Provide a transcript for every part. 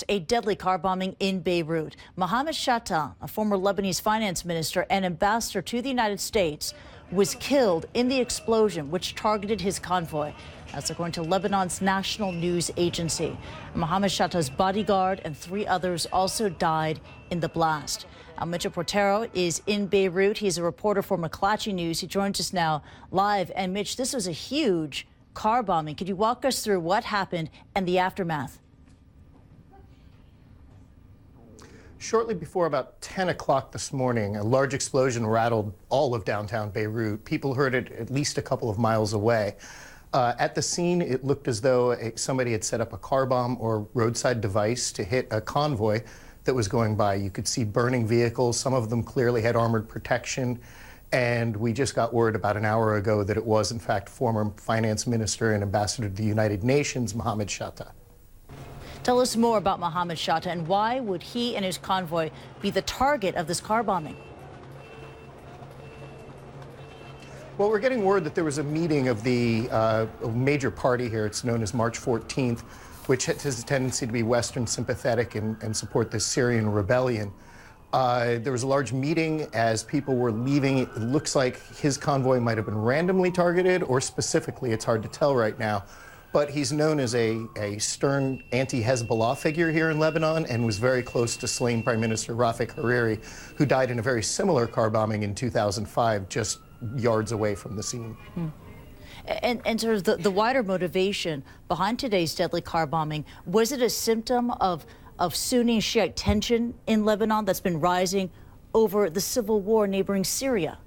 First, a deadly car bombing in Beirut. Mohamad Chatah, a former Lebanese finance minister and ambassador to the United States, was killed in the explosion, which targeted his convoy. That's according to Lebanon's national news agency. Mohamad Chatah's bodyguard and 3 others also died in the blast. Mitchell Portero is in Beirut. He's a reporter for McClatchy News. He joins us now live. And Mitch, this was a huge car bombing. Could you walk us through what happened and the aftermath? Shortly before about 10 o'clock this morning, a large explosion rattled all of downtown Beirut. People heard it at least a couple of miles away. At the scene, it looked as though somebody had set up a car bomb or roadside device to hit a convoy that was going by. You could see burning vehicles. Some of them clearly had armored protection. And we just got word about an hour ago that it was, in fact, former finance minister and ambassador to the United Nations, Mohamad Chatah. Tell us more about Mohamad Chatah and why would he and his convoy be the target of this car bombing? Well, we're getting word that there was a meeting of the major party here. It's known as March 14th, which has a tendency to be Western sympathetic and support the Syrian rebellion. There was a large meeting as people were leaving. It looks like his convoy might have been randomly targeted or specifically. It's hard to tell right now. But he's known as a stern anti-Hezbollah figure here in Lebanon and was very close to slain Prime Minister Rafik Hariri, who died in a very similar car bombing in 2005, just yards away from the scene. And sort of the wider motivation behind today's deadly car bombing, was it a symptom of Sunni Shiite tension in Lebanon that's been rising over the civil war neighboring Syria?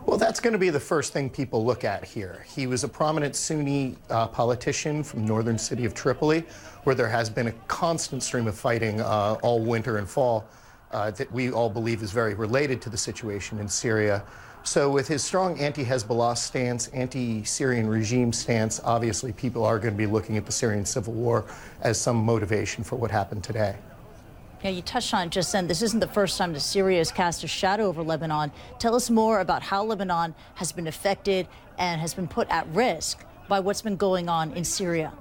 Well, that's going to be the first thing people look at here. He was a prominent Sunni politician from northern city of Tripoli, where there has been a constant stream of fighting all winter and fall that we all believe is very related to the situation in Syria. So with his strong anti-Hezbollah stance, anti-Syrian regime stance, obviously people are going to be looking at the Syrian civil war as some motivation for what happened today. Yeah, you touched on it just then. This isn't the first time that Syria has cast a shadow over Lebanon. Tell us more about how Lebanon has been affected and has been put at risk by what's been going on in Syria.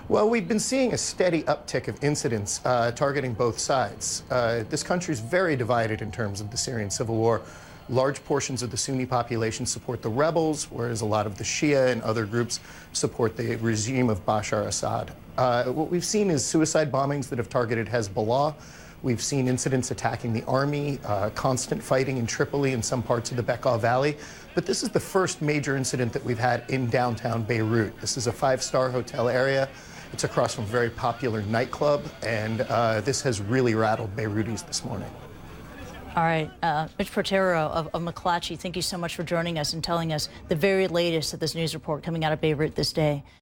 Well, we've been seeing a steady uptick of incidents targeting both sides. This country is very divided in terms of the Syrian civil war. Large portions of the Sunni population support the rebels, whereas a lot of the Shia and other groups support the regime of Bashar al-Assad. What we've seen is suicide bombings that have targeted Hezbollah. We've seen incidents attacking the army, constant fighting in Tripoli and some parts of the Bekaa Valley. But this is the first major incident that we've had in downtown Beirut. This is a 5-star hotel area. It's across from a very popular nightclub, and this has really rattled Beirutis this morning. All right, Mitch Portero of McClatchy, thank you so much for joining us and telling us the very latest of this news report coming out of Beirut this day.